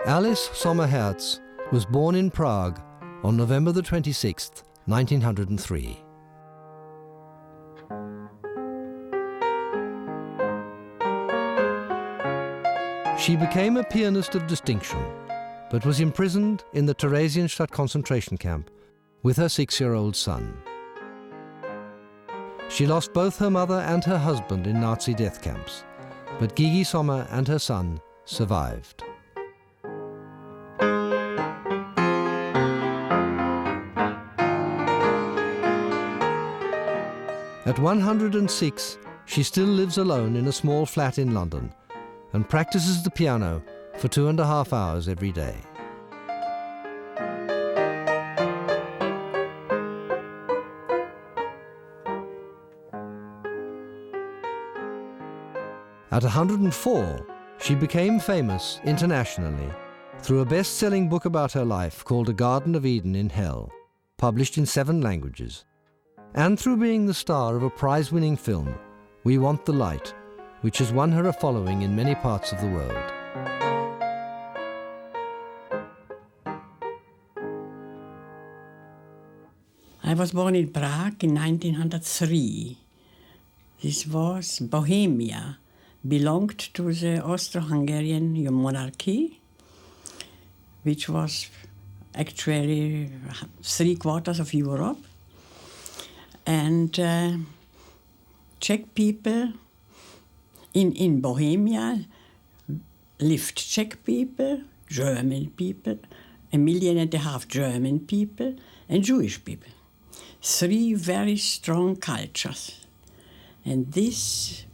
Alice Sommer Herz was born in Prague on November the 26th, 1903. She became a pianist of distinction, but was imprisoned in the Theresienstadt concentration camp with her 6-year-old son. She lost both her mother and her husband in Nazi death camps, but Gigi Sommer and her son survived. At 106, she still lives alone in a small flat in London and practices the piano for 2.5 hours every day. At 104, she became famous internationally through a best-selling book about her life called A Garden of Eden in Hell, published in 7 languages, and through being the star of a prize-winning film, We Want the Light, which has won her a following in many parts of the world. I was born in Prague in 1903. This was Bohemia, belonged to the Austro-Hungarian monarchy, which was actually 3/4 of Europe. And Czech people in Bohemia lived Czech people, German people, 1.5 million German people, and Jewish people. 3 very strong cultures. And these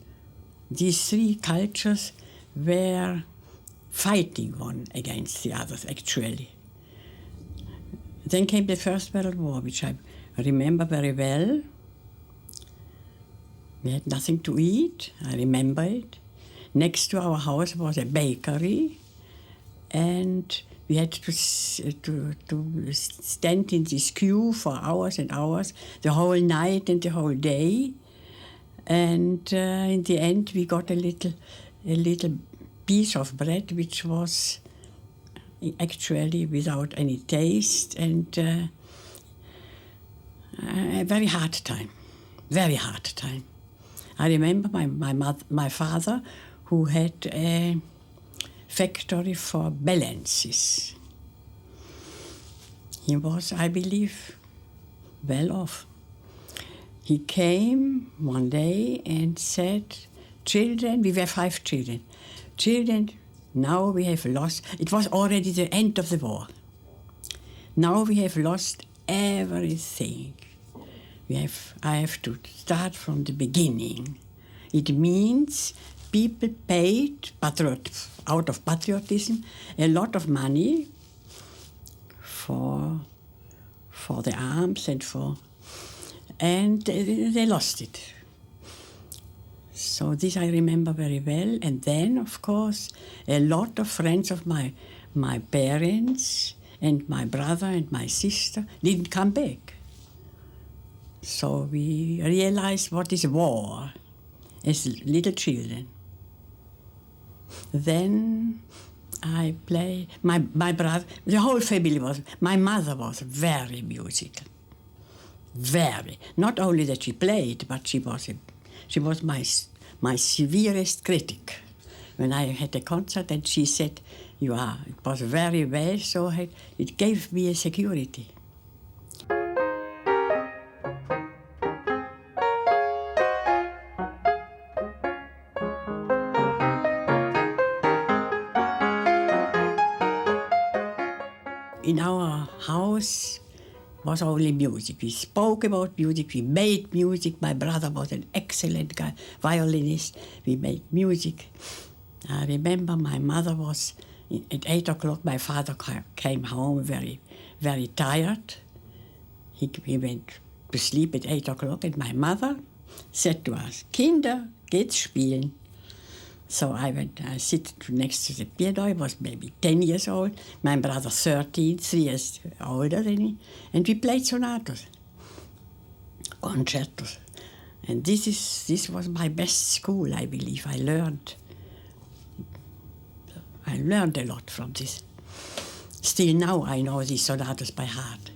3 cultures were fighting one against the others, actually. Then came the First World War, which I remember very well. We had nothing to eat, I remember it. Next to our house was a bakery, and we had to stand in this queue for hours and hours, the whole night and the whole day. And in the end, we got a little piece of bread, which was actually without any taste, and a very hard time, very hard time. I remember my father, who had a factory for balances. He was, I believe, well off. He came one day and said, "Children," we were 5 children, "Children, now we have lost," it was already the end of the war. "Now we have lost everything. I have to start from the beginning." It means people paid, out of patriotism, a lot of money for the arms and they lost it. So this I remember very well. And then, of course, a lot of friends of my parents and my brother and my sister didn't come back. So we realized what is war as little children. Then I played, my brother, the whole family my mother was very musical. Very. Not only that she played, but she was my severest critic. When I had a concert and she said, it was very well, so it gave me a security. In our house was only music. We spoke about music, we made music. My brother was an excellent guy, violinist. We made music. I remember my mother was, at 8 o'clock, my father came home very, very tired. He went to sleep at 8 o'clock, and my mother said to us, "Kinder, geht's spielen." So I sit next to the piano. I was maybe 10 years old. My brother 13, 3 years older than me. And we played sonatas, concertos. And this was my best school, I believe. I learned a lot from this. Still now I know these sonatas by heart.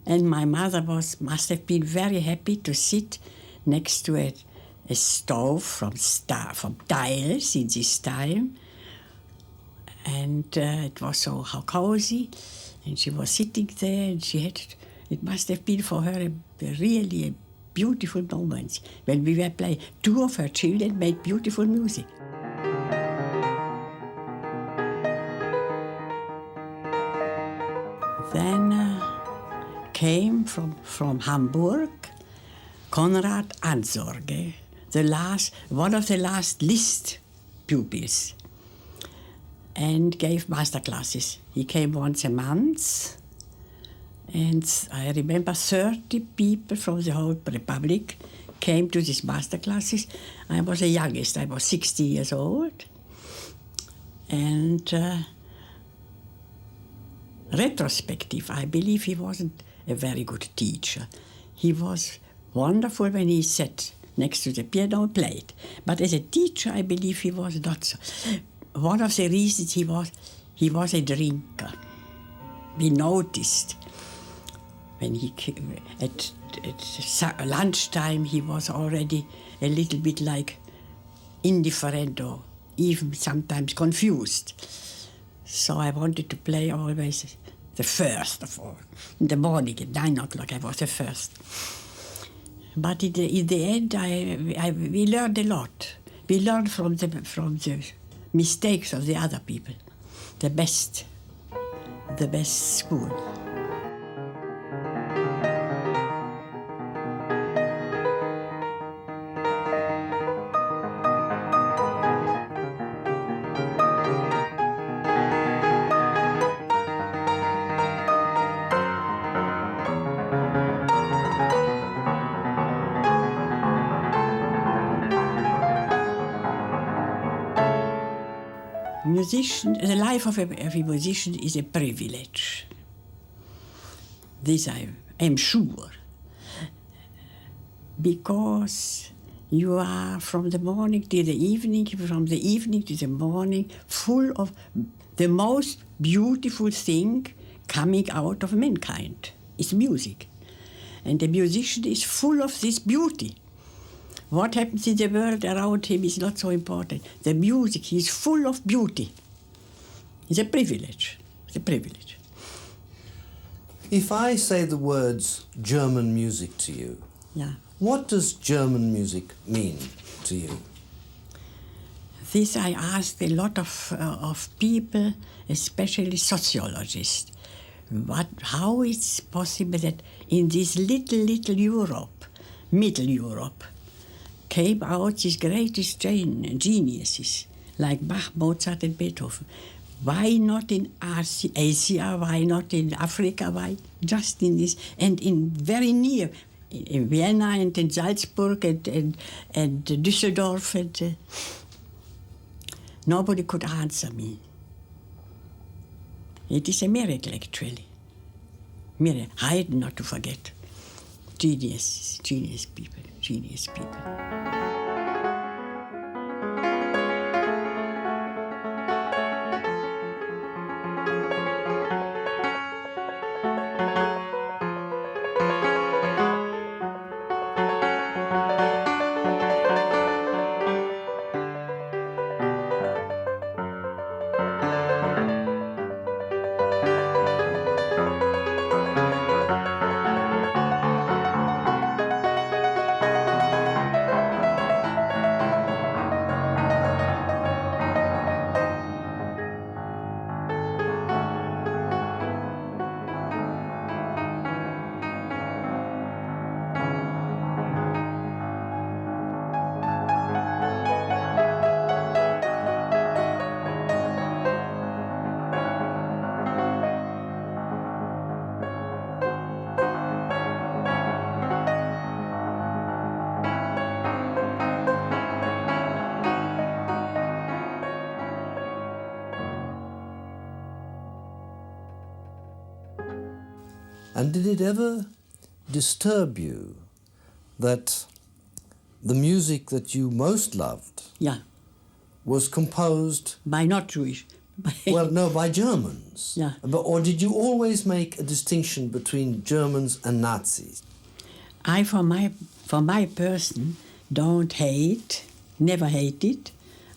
And my mother must have been very happy to sit next to a stove from tiles in this time. And it was so cozy. And she was sitting there, and it must have been for her really a beautiful moment when we were playing. Two of her children made beautiful music. Then came from Hamburg Konrad Ansorge, one of the last Liszt pupils, and gave master classes. He came once a month, and I remember 30 people from the whole Republic came to these master classes. I was the youngest, I was 60 years old, and retrospective, I believe he wasn't a very good teacher. He was wonderful when he sat next to the piano and played. But as a teacher, I believe he was not so. One of the reasons he was a drinker. We noticed when he came at lunchtime, he was already a little bit like indifferent or even sometimes confused. So I wanted to play always the first of all. In the morning at 9 o'clock, I was the first. But in the end, we learned a lot. We learned from the mistakes of the other people. The best school. The life of a musician is a privilege. This I am sure. Because you are from the morning to the evening, from the evening to the morning, full of the most beautiful thing coming out of mankind. It's music. And the musician is full of this beauty. What happens in the world around him is not so important. The music, he is full of beauty. It's a privilege. It's a privilege. If I say the words German music to you, yeah. What does German music mean to you? This I asked a lot of people, especially sociologists. How it's possible that in this little Europe, Middle Europe, came out these greatest geniuses like Bach, Mozart, and Beethoven. Why not in Asia? Why not in Africa? Why just in this? And in very near, in Vienna and in Salzburg and Düsseldorf. And, nobody could answer me. It is a miracle, actually. Miracle. Haydn, not to forget. Genius people. And did it ever disturb you that the music that you most loved yeah. was composed by not Jewish, Well, no, by Germans. Yeah. Or did you always make a distinction between Germans and Nazis? I, for my person, don't hate, never hated.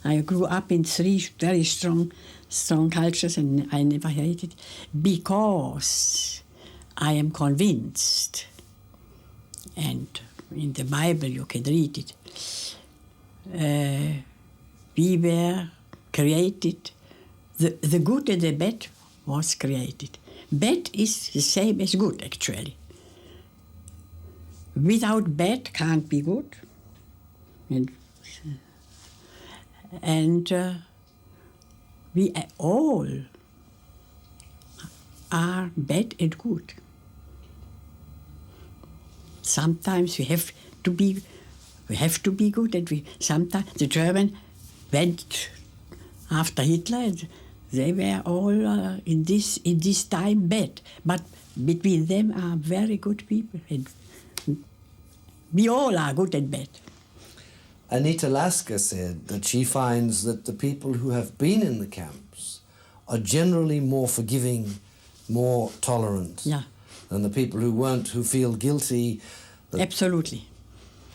I grew up in 3 very strong cultures, and I never hated because I am convinced, and in the Bible you can read it, we were created, the good and the bad was created. Bad is the same as good, actually. Without bad can't be good. And we all are bad and good. Sometimes we have to be good, and sometimes the German went after Hitler, and they were all in this time bad. But between them are very good people, and we all are good and bad. Anita Lasker said that she finds that the people who have been in the camps are generally more forgiving, more tolerant than the people who weren't, who feel guilty. Absolutely.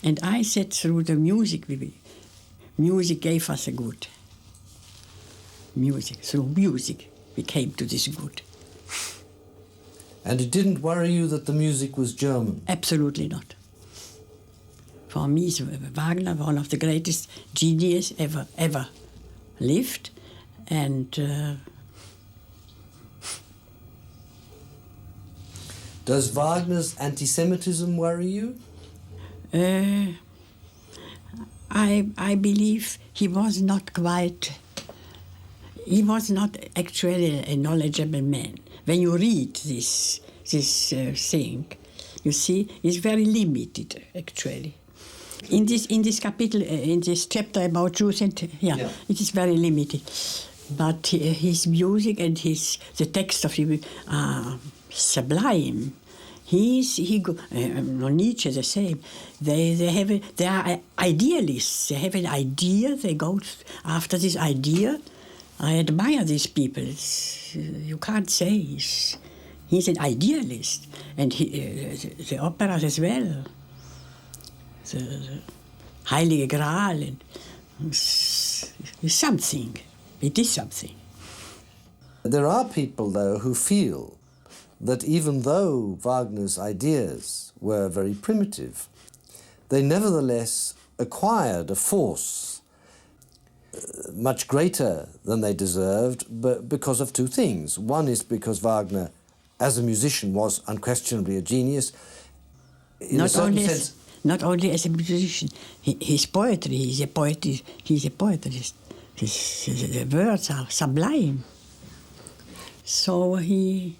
And I said through the music gave us a good. Through music we came to this good. And it didn't worry you that the music was German? Absolutely not. For me, is Wagner one of the greatest geniuses ever lived, and does Wagner's anti-Semitism worry you? I believe he was not actually a knowledgeable man. When you read this thing, you see, it's very limited actually. In this capital, in this chapter about Jews, and it is very limited. But his music and the text of him are sublime. Nietzsche the same. They are idealists. They have an idea. They go after this idea. I admire these people. You can't say he's an idealist, and the operas as well. The Heilige Graal, and it's something. It is something. There are people, though, who feel that even though Wagner's ideas were very primitive, they nevertheless acquired a force much greater than they deserved, but because of 2 things. One is because Wagner, as a musician, was unquestionably a genius. In a certain sense, not only as a musician, his poetry, he's a poetist. The words are sublime. So he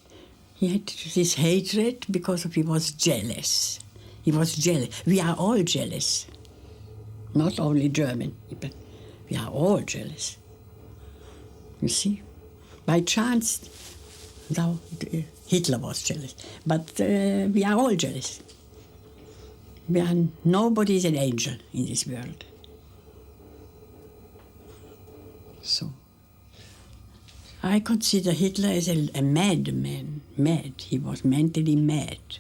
had this hatred because he was jealous. He was jealous. We are all jealous. Not only German people. We are all jealous. You see? By chance, Hitler was jealous. But we are all jealous. Nobody is an angel in this world. So, I consider Hitler as a madman. Mad. He was mentally mad.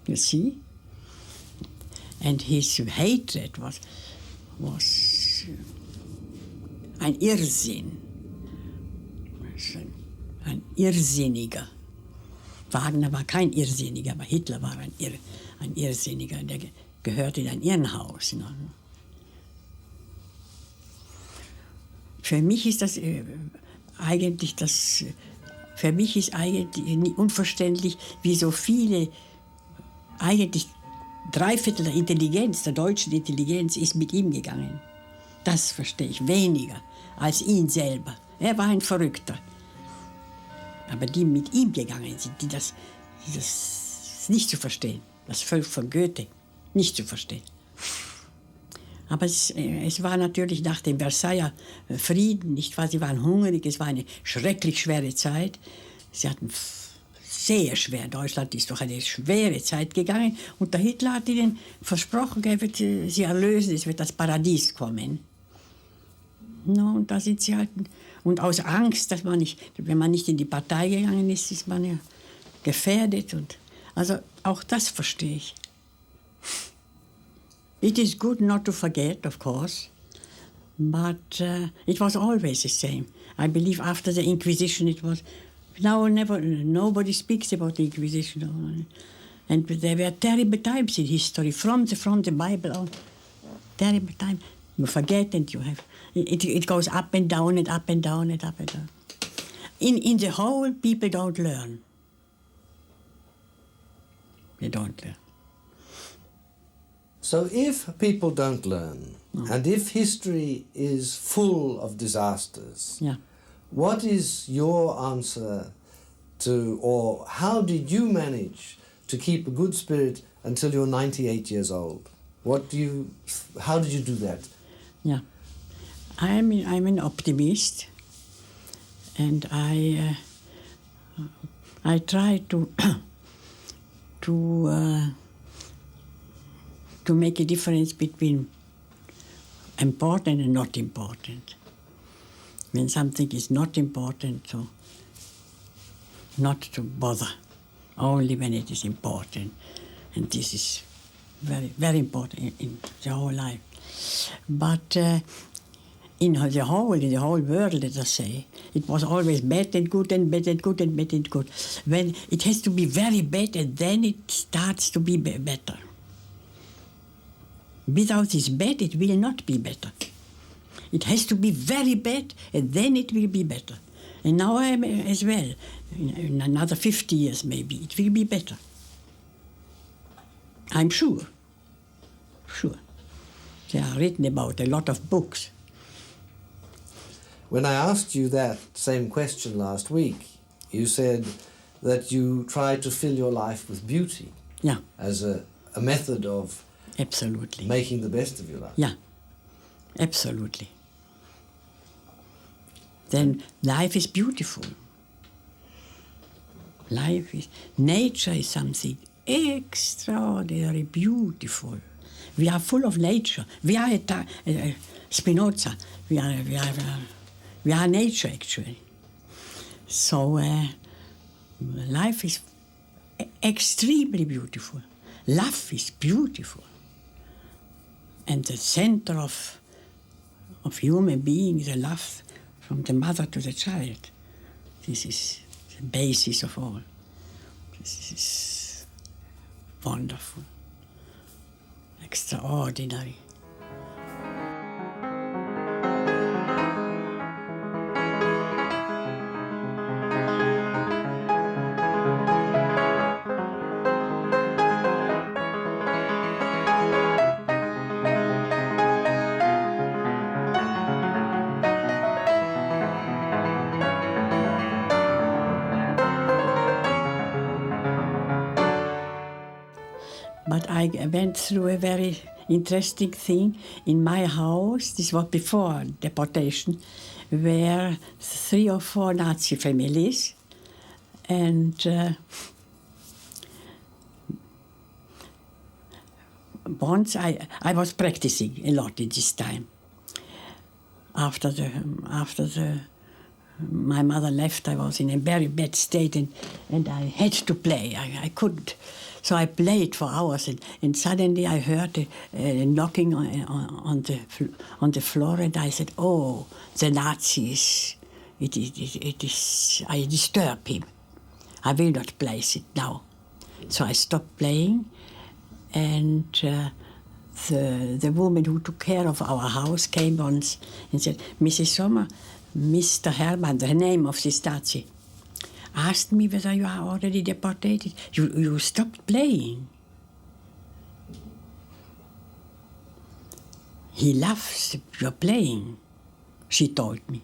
You see? And his hatred was ein Irrsinn. Ein Irrsinniger. Wagner war kein Irrsinniger, aber Hitler war ein Irrsinniger, der gehört in ein Irrenhaus. Ne? Für mich ist eigentlich unverständlich, wie so viele, eigentlich 3/4 der Intelligenz, der deutschen Intelligenz, ist mit ihm gegangen. Das verstehe ich weniger als ihn selber. Er war ein Verrückter. Aber die mit ihm gegangen sind, die das nicht zu verstehen, das Volk von Goethe nicht zu verstehen. Aber es war natürlich nach dem Versailler Frieden, nicht wahr? Sie waren hungrig, es war eine schrecklich schwere Zeit. Sie hatten sehr schwer, Deutschland ist durch eine schwere Zeit gegangen. Und der Hitler hat ihnen versprochen, er wird sie erlösen, es wird das Paradies kommen. No, und da sind sie halt Und aus Angst, dass wenn man nicht in die Partei gegangen ist, ist man ja gefährdet. Und also auch das verstehe ich. It is good not to forget, of course, but it was always the same. I believe after the Inquisition it was... Now nobody speaks about the Inquisition. And there were terrible times in history, from the Bible on. Terrible time. You forget and you have... It goes up and down and up and down and up and down. In the whole, people don't learn. They don't learn. So if people don't learn, and if history is full of disasters, what is your answer to, or how did you manage to keep a good spirit until you're 98 years old? How did you do that? Yeah, I'm an optimist, and I try to make a difference between important and not important. When something is not important, so not to bother, only when it is important. And this is very, very important in the whole life. But in the whole world, let us say, it was always bad and good and bad and good and bad and good. When it has to be very bad, and then it starts to be better. Without this bad, it will not be better. It has to be very bad, and then it will be better. And now I am as well. In another 50 years, maybe, it will be better. I'm sure. Sure. They are written about a lot of books. When I asked you that same question last week, you said that you try to fill your life with beauty. Yeah. As a method of... Absolutely. Making the best of your life. Yeah, absolutely. Then life is beautiful. Nature is something extraordinary, beautiful. We are full of nature. We are Spinoza. We are nature, actually. So life is extremely beautiful. Love is beautiful. And the center of human being is the love from the mother to the child. This is the basis of all. This is wonderful, extraordinary. But I went through a very interesting thing in my house. This was before deportation, were 3 or 4 Nazi families, and once I was practicing a lot in this time. After my mother left, I was in a very bad state, and I had to play. I couldn't. So I played for hours, and suddenly I heard a knocking on the floor, and I said, "Oh, the Nazis! It is. I disturb him. I will not play it now." So I stopped playing, and the woman who took care of our house came once and said, "Mrs. Sommer, Mr. Hermann, the name of this Nazi, asked me whether you are already deported. You stopped playing. He loves your playing," she told me.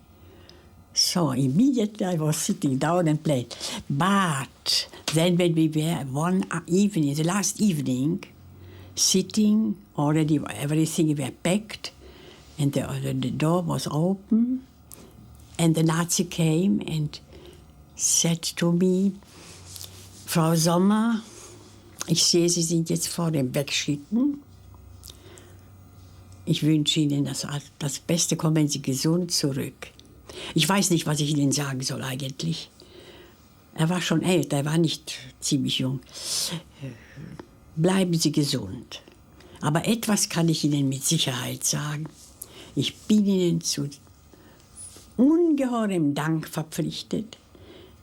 So immediately I was sitting down and played. But then when we were one evening, the last evening, sitting, already everything were packed, and the door was open, and the Nazi came and said to me, "Frau Sommer, ich sehe, Sie sind jetzt vor dem Wegschicken. Ich wünsche Ihnen das Beste, kommen Sie gesund zurück." Ich weiß nicht, was ich Ihnen sagen soll eigentlich. Er war schon älter, er war nicht ziemlich jung. Bleiben Sie gesund. Aber etwas kann ich Ihnen mit Sicherheit sagen. Ich bin Ihnen zu ungeheurem Dank verpflichtet.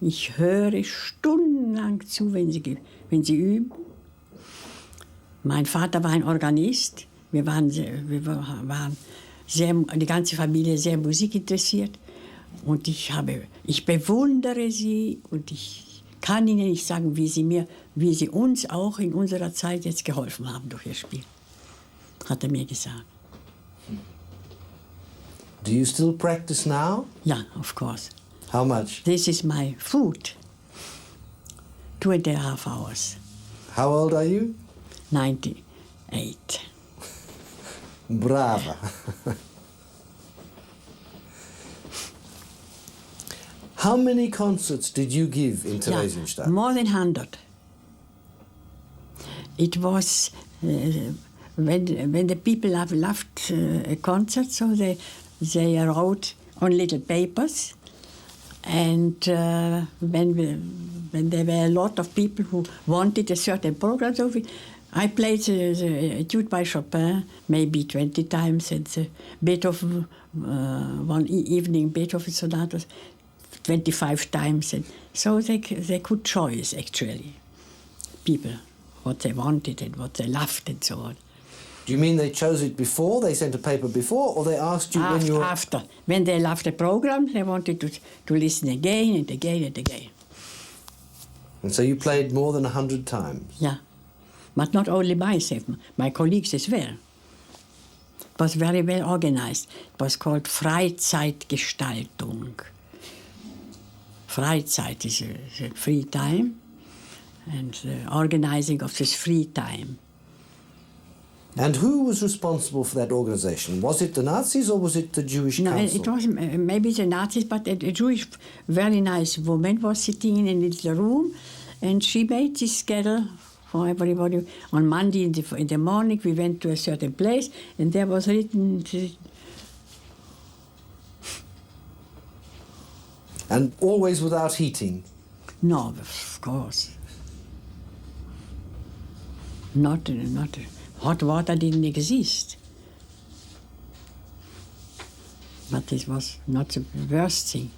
Ich höre stundenlang zu, wenn Sie üben. Mein Vater war ein Organist. Wir waren die ganze Familie sehr musikinteressiert. Und ich bewundere Sie und ich kann Ihnen nicht sagen, wie Sie uns auch in unserer Zeit jetzt geholfen haben durch Ihr Spiel. Hat er mir gesagt. Do you still practice now? Yeah, of course. How much? This is my food. 2.5 hours. How old are you? 98. Brava. How many concerts did you give in Theresienstadt? Yeah, more than 100. It was when the people loved a concert, so they wrote on little papers. And when there were a lot of people who wanted a certain program, so I played the Etude by Chopin maybe 20 times, and the Beethoven, one evening Beethoven sonatas 25 times. And so they could choose, actually, people, what they wanted and what they loved and so on. Do you mean they chose it before, they sent a paper before, or they asked you when you were... After. When they loved the program, they wanted to listen again and again and again. And so you played more than 100 times? Yeah. But not only myself, my colleagues as well. It was very well organized. It was called Freizeitgestaltung. Freizeit is a free time, and the organizing of this free time. And who was responsible for that organization? Was it the Nazis or was it the Jewish Council? No, it was maybe the Nazis, but a Jewish, very nice woman was sitting in a little room, and she made this schedule for everybody. On Monday in the morning, we went to a certain place, and there was written... And always without heating? No, of course. Not hot water didn't exist. But this was not the worst thing.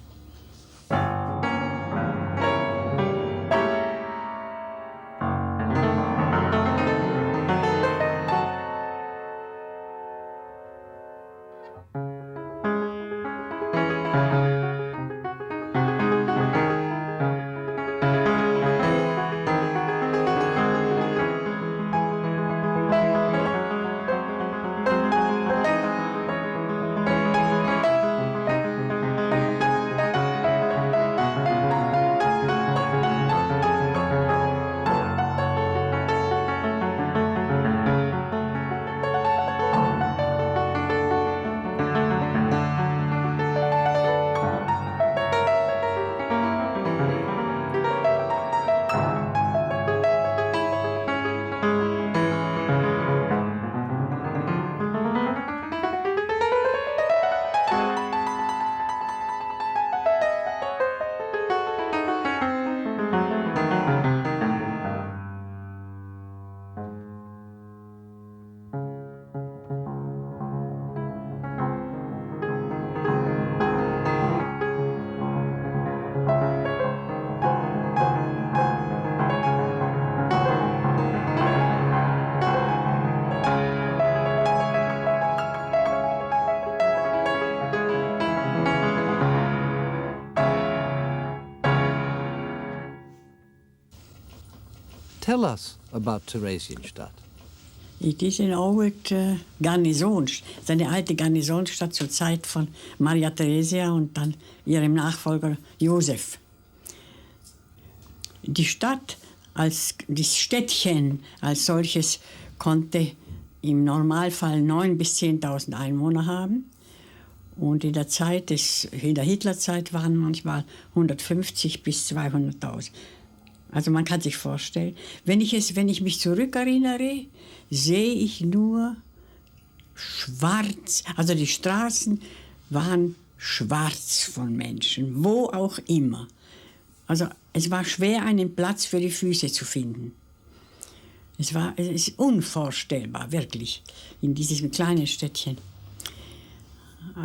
Tell us about Theresienstadt. It is an old Garnison, eine alte Garnisonsstadt zur Zeit von Maria Theresia und dann ihrem Nachfolger Josef. Die Stadt, das Städtchen als solches konnte im Normalfall 9.000 bis 10.000 Einwohner haben. Und in der Hitlerzeit waren manchmal 150 bis 200.000. Also man kann sich vorstellen, wenn ich mich zurückerinnere, sehe ich nur schwarz. Also die Straßen waren schwarz von Menschen, wo auch immer. Also es war schwer, einen Platz für die Füße zu finden. Es ist unvorstellbar, wirklich, in diesem kleinen Städtchen.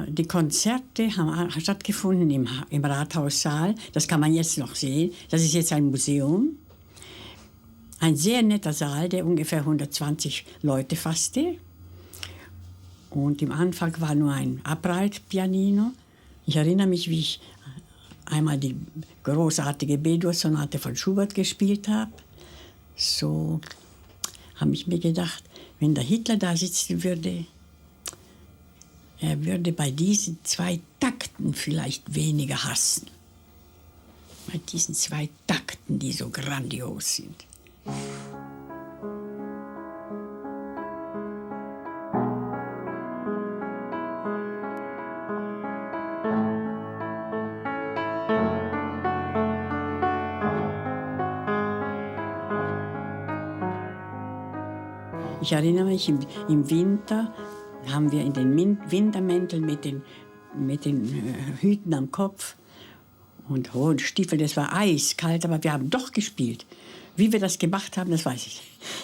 Die Konzerte haben stattgefunden im Rathaussaal. Das kann man jetzt noch sehen. Das ist jetzt ein Museum. Ein sehr netter Saal, der ungefähr 120 Leute fasste. Und im Anfang war nur ein Upright-Pianino. Ich erinnere mich, wie ich einmal die großartige B-Dur-Sonate von Schubert gespielt habe. So habe ich mir gedacht, wenn der Hitler da sitzen würde, er würde bei diesen 2 Takten vielleicht weniger hassen. Bei diesen 2 Takten, die so grandios sind. Ich erinnere mich, im Winter haben wir in den Wintermänteln mit den Hüten am Kopf und hohen Stiefeln. Das war eiskalt, aber wir haben doch gespielt. Wie wir das gemacht haben, das weiß ich.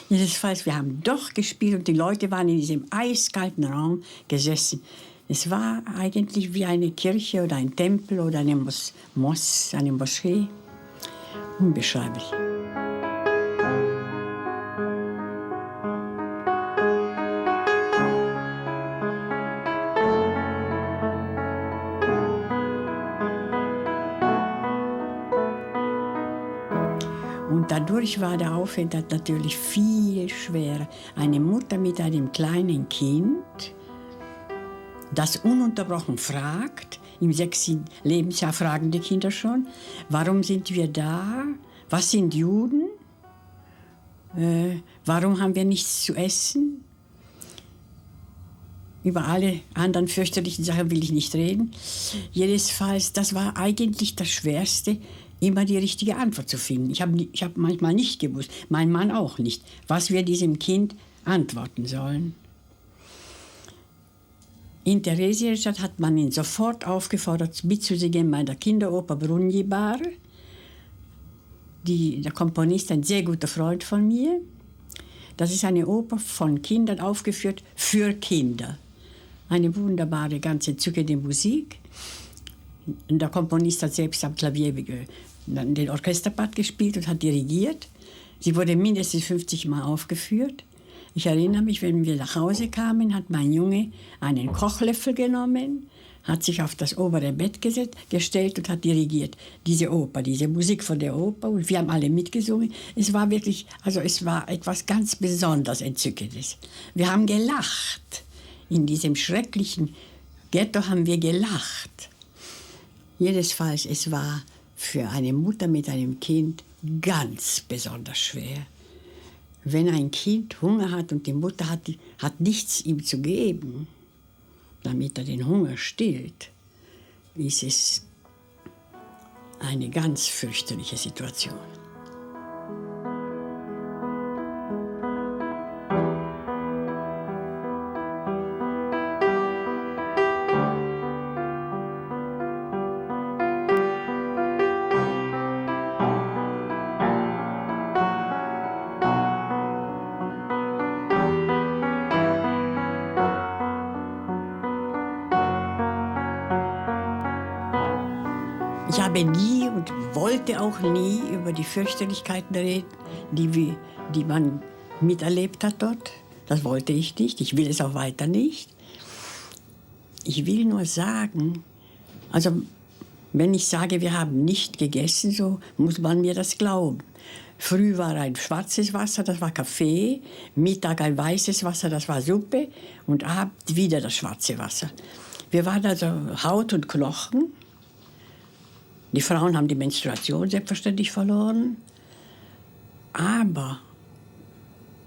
Jedenfalls, wir haben doch gespielt und die Leute waren in diesem eiskalten Raum gesessen. Es war eigentlich wie eine Kirche oder ein Tempel oder eine Moschee. Unbeschreiblich. Und dadurch war der Aufenthalt natürlich viel schwerer. Eine Mutter mit einem kleinen Kind, das ununterbrochen fragt, im 6. Lebensjahr fragen die Kinder schon, warum sind wir da? Was sind Juden? Warum haben wir nichts zu essen? Über alle anderen fürchterlichen Sachen will ich nicht reden. Jedenfalls, das war eigentlich das Schwerste, immer die richtige Antwort zu finden. Ich hab manchmal nicht gewusst, mein Mann auch nicht, was wir diesem Kind antworten sollen. In Theresienstadt hat man ihn sofort aufgefordert, mitzusingen bei der Kinderoper Brunjibar. Der Komponist, ein sehr guter Freund von mir. Das ist eine Oper von Kindern aufgeführt für Kinder. Eine wunderbare, ganz entzückende Musik. Der Komponist hat selbst am Klavier den Orchesterpart gespielt und hat dirigiert. Sie wurde mindestens 50 Mal aufgeführt. Ich erinnere mich, wenn wir nach Hause kamen, hat mein Junge einen Kochlöffel genommen, hat sich auf das obere Bett gestellt und hat dirigiert. Diese Oper, diese Musik von der Oper. Und wir haben alle mitgesungen. Es war wirklich, es war etwas ganz besonders Entzückendes. Wir haben gelacht. In diesem schrecklichen Ghetto haben wir gelacht. Jedenfalls, es war für eine Mutter mit einem Kind ganz besonders schwer. Wenn ein Kind Hunger hat und die Mutter hat nichts ihm zu geben, damit er den Hunger stillt, ist es eine ganz fürchterliche Situation. Ich habe nie und wollte auch nie über die Fürchterlichkeiten reden, die man miterlebt hat dort. Das wollte ich nicht. Ich will es auch weiter nicht. Ich will nur sagen, wenn ich sage, wir haben nicht gegessen, so muss man mir das glauben. Früh war ein schwarzes Wasser, das war Kaffee. Mittag ein weißes Wasser, das war Suppe. Und abends wieder das schwarze Wasser. Wir waren also Haut und Knochen. Die Frauen haben die Menstruation selbstverständlich verloren. Aber,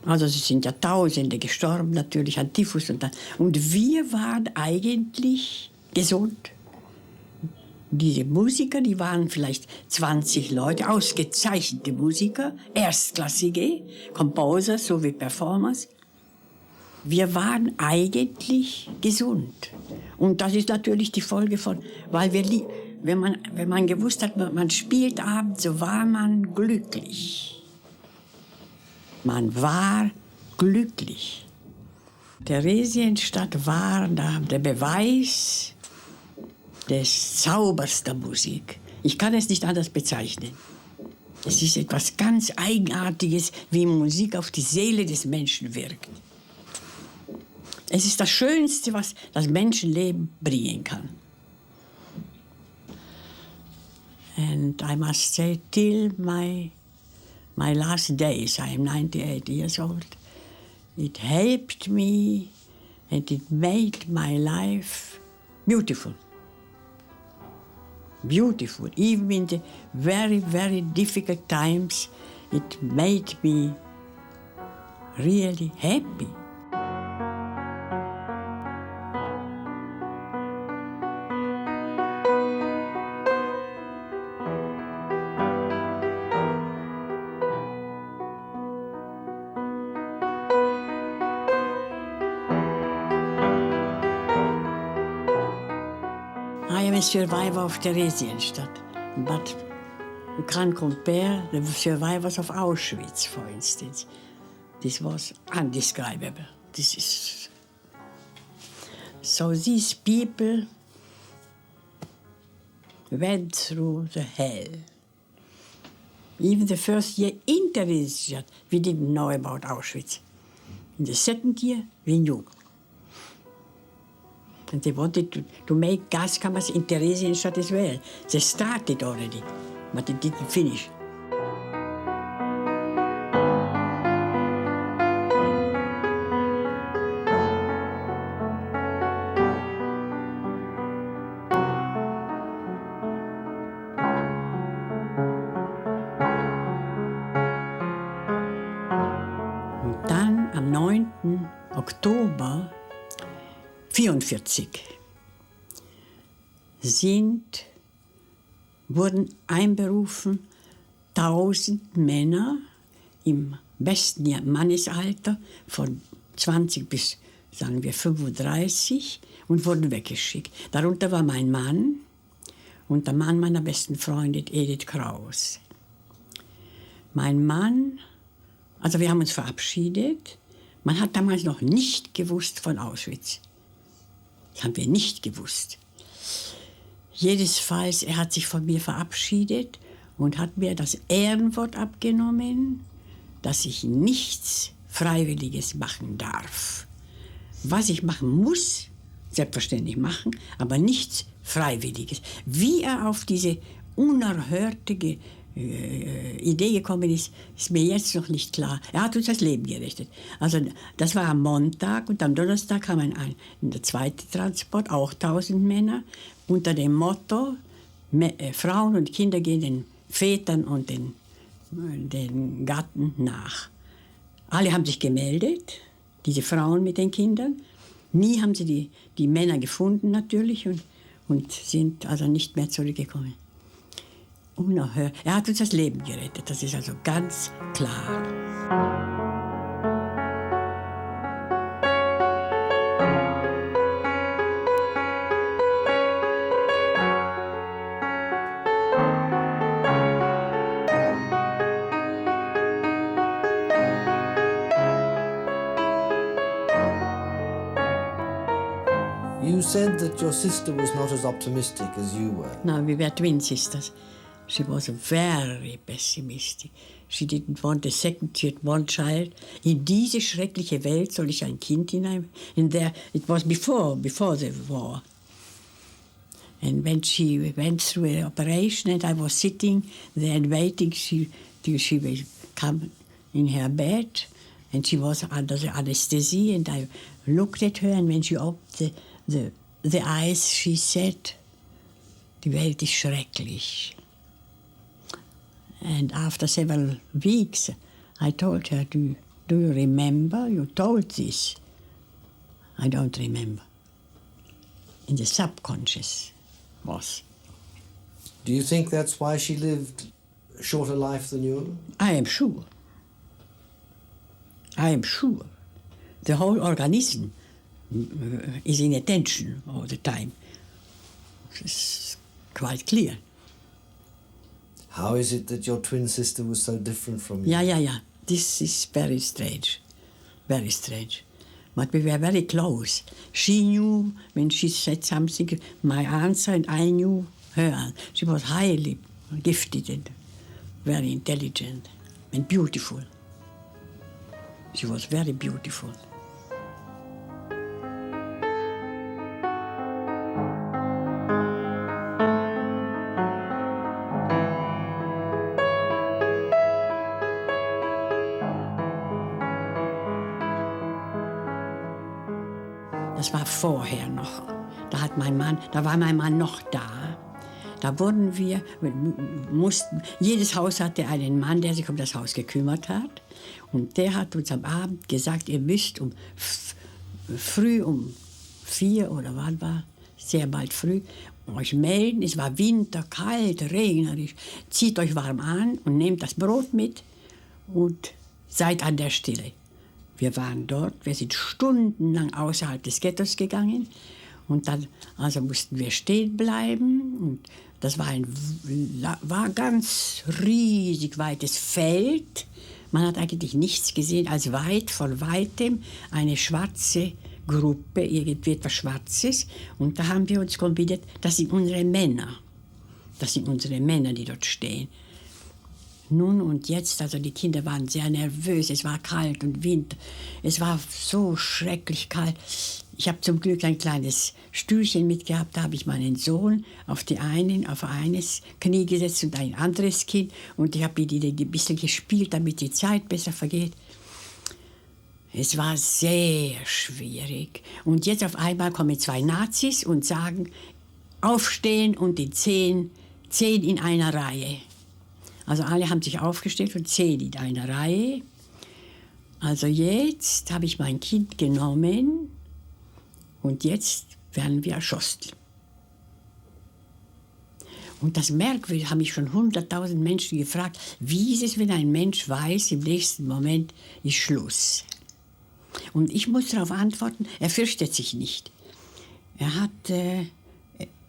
es sind ja Tausende gestorben natürlich an Typhus. Und wir waren eigentlich gesund. Diese Musiker, die waren vielleicht 20 Leute, ausgezeichnete Musiker, erstklassige Composer sowie Performers. Wir waren eigentlich gesund. Und das ist natürlich die Folge von, weil wenn man gewusst hat, man spielt abends, so war man glücklich. Man war glücklich. Theresienstadt war der Beweis des Zaubers der Musik. Ich kann es nicht anders bezeichnen. Es ist etwas ganz Eigenartiges, wie Musik auf die Seele des Menschen wirkt. Es ist das Schönste, was das Menschenleben bringen kann. And I must say, till my last days, I am 98 years old, it helped me and it made my life beautiful. Beautiful. Even in the very, very difficult times, it made me really happy. I am a survivor of Theresienstadt, but you can't compare the survivors of Auschwitz, for instance. This was undescribable. So these people went through the hell. Even the first year in Theresienstadt, we didn't know about Auschwitz. In the second year, we knew. And they wanted to make gas cameras in Theresienstadt as well. They started already, but it didn't finish. Und dann am 9. Oktober 1944 wurden einberufen 1000 Männer im besten Mannesalter von 20 bis, sagen wir, 35 und wurden weggeschickt. Darunter war mein Mann und der Mann meiner besten Freundin Edith Kraus. Mein Mann, also wir haben uns verabschiedet. Man hat damals noch nicht gewusst von Auschwitz. Das haben wir nicht gewusst. Jedenfalls, er hat sich von mir verabschiedet und hat mir das Ehrenwort abgenommen, dass ich nichts Freiwilliges machen darf. Was ich machen muss, selbstverständlich machen, aber nichts Freiwilliges. Wie er auf diese unerhörte Idee gekommen ist, ist mir jetzt noch nicht klar. Er hat uns das Leben gerettet. Also das war am Montag und am Donnerstag kam der zweite Transport, auch 1000 Männer, unter dem Motto, Frauen und Kinder gehen den Vätern und den Gatten nach. Alle haben sich gemeldet, diese Frauen mit den Kindern. Nie haben sie die Männer gefunden natürlich und sind also nicht mehr zurückgekommen. Unerhört. Er hat uns das Leben gerettet, das ist also ganz klar. You said that your sister was not as optimistic as you were. No, we were twin sisters. She was very pessimistic. She didn't want a second, she had one child. In diese schreckliche Welt soll ich ein Kind hinein. It was before the war. And when she went through an operation and I was sitting there and waiting till she will come in her bed, and she was under the anesthesia, and I looked at her, and when she opened the eyes, she said, die Welt ist schrecklich. And after several weeks, I told her, do you remember? You told this. I don't remember. In the subconscious was. Do you think that's why she lived a shorter life than you? I am sure. I am sure. The whole organism is in attention all the time. It's quite clear. How is it that your twin sister was so different from you? Yeah. This is very strange. Very strange. But we were very close. She knew when she said something, my answer, and I knew her. She was highly gifted and very intelligent and beautiful. She was very beautiful. Das war vorher noch. Da war mein Mann noch da. Da wurden wir, jedes Haus hatte einen Mann, der sich um das Haus gekümmert hat. Und der hat uns am Abend gesagt, ihr müsst früh um 4 oder wann war, sehr bald früh, euch melden. Es war Winter, kalt, regnerisch. Zieht euch warm an und nehmt das Brot mit und seid an der Stelle. Wir waren dort, wir sind stundenlang außerhalb des Ghettos gegangen und dann also mussten wir stehen bleiben. Und das war ganz riesig weites Feld. Man hat eigentlich nichts gesehen als von weitem eine schwarze Gruppe, irgendwie etwas Schwarzes. Und da haben wir uns kombiniert, das sind unsere Männer. Das sind unsere Männer, die dort stehen. Nun und jetzt, also die Kinder waren sehr nervös, es war kalt und Wind, es war so schrecklich kalt. Ich habe zum Glück ein kleines Stühlchen mitgehabt, da habe ich meinen Sohn auf eines Knie gesetzt und ein anderes Kind und ich habe mit ihnen ein bisschen gespielt, damit die Zeit besser vergeht. Es war sehr schwierig. Und jetzt auf einmal kommen 2 Nazis und sagen, aufstehen und die 10 in einer Reihe. Also alle haben sich aufgestellt und 10 in einer Reihe. Also jetzt habe ich mein Kind genommen und jetzt werden wir erschossen. Und das Merkwürdige, haben mich schon 100.000 Menschen gefragt, wie ist es, wenn ein Mensch weiß, im nächsten Moment ist Schluss. Und ich muss darauf antworten, er fürchtet sich nicht.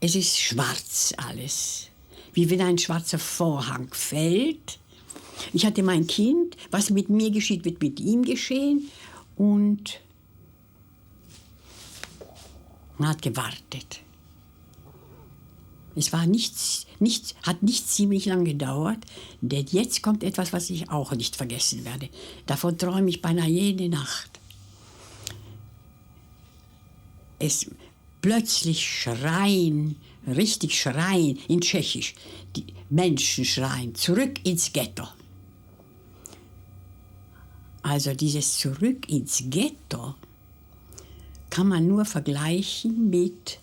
Es ist schwarz alles. Wie wenn ein schwarzer Vorhang fällt. Ich hatte mein Kind, was mit mir geschieht, wird mit ihm geschehen. Und man hat gewartet. Es war hat nicht ziemlich lange gedauert, denn jetzt kommt etwas, was ich auch nicht vergessen werde. Davon träume ich beinahe jede Nacht. Plötzlich schreien, richtig schreien, in Tschechisch. Die Menschen schreien, zurück ins Ghetto. Also dieses Zurück ins Ghetto kann man nur vergleichen mit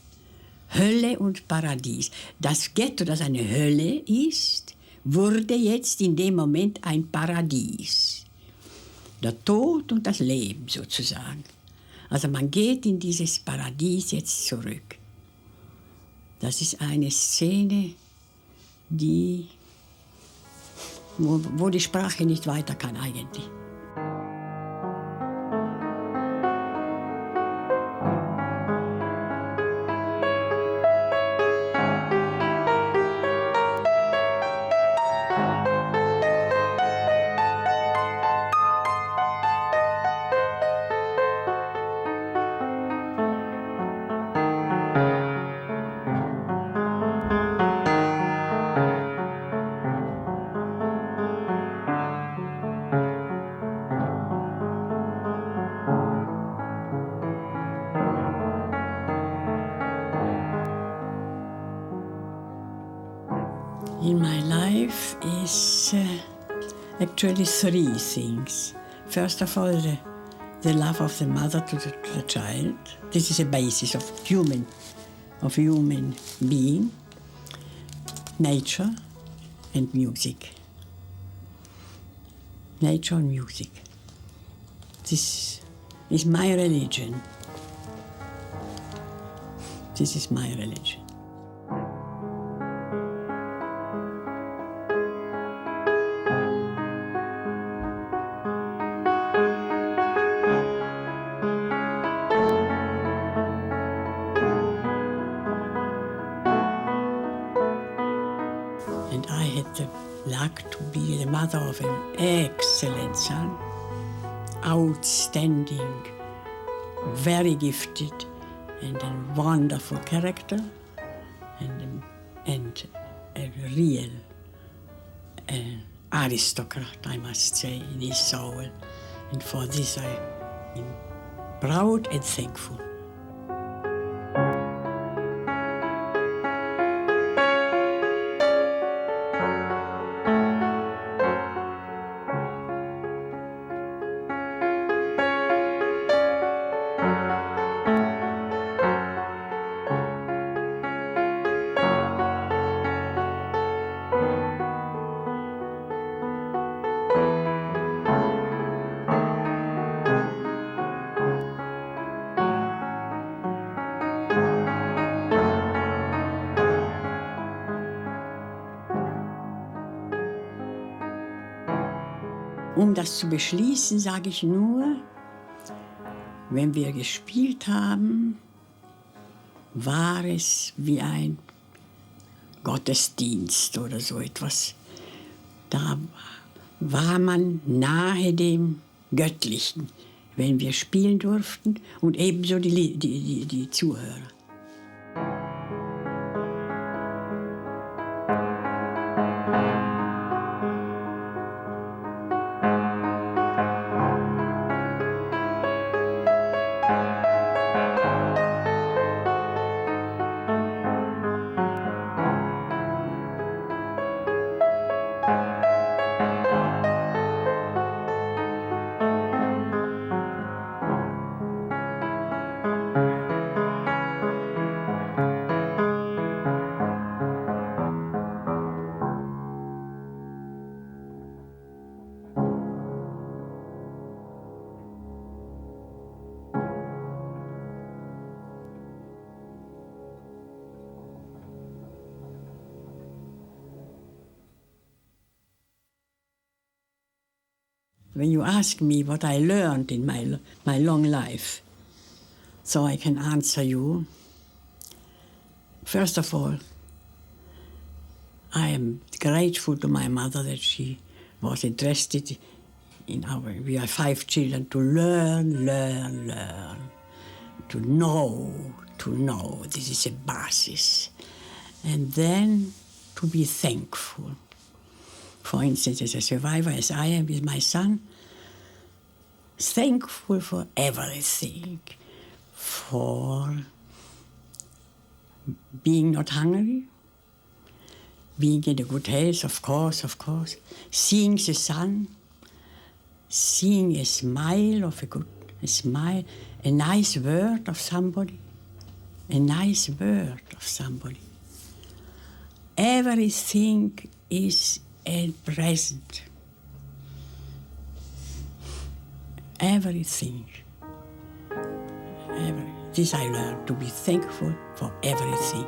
Hölle und Paradies. Das Ghetto, das eine Hölle ist, wurde jetzt in dem Moment ein Paradies. Der Tod und das Leben sozusagen. Also man geht in dieses Paradies jetzt zurück. Das ist eine Szene, wo die Sprache nicht weiter kann eigentlich. In my life is actually 3 things. First of all, the love of the mother to the child. This is a basis of human being. Nature and music. Nature and music. This is my religion. This is my religion. mother of an excellent son, outstanding, very gifted, and a wonderful character, and a real aristocrat, I must say, in his soul. And for this I am proud and thankful. Um das zu beschließen, sage ich nur, wenn wir gespielt haben, war es wie ein Gottesdienst oder so etwas. Da war man nahe dem Göttlichen, wenn wir spielen durften, und ebenso die Zuhörer. When you ask me what I learned in my long life, so I can answer you. First of all, I am grateful to my mother that she was interested in we are 5 children, to learn, to know. This is a basis. And then to be thankful. For instance, as a survivor, as I am with my son, thankful for everything, for being not hungry, being in a good health, of course, seeing the sun, seeing a smile a nice word of somebody, Everything is at present. Everything. This I learned, to be thankful for everything.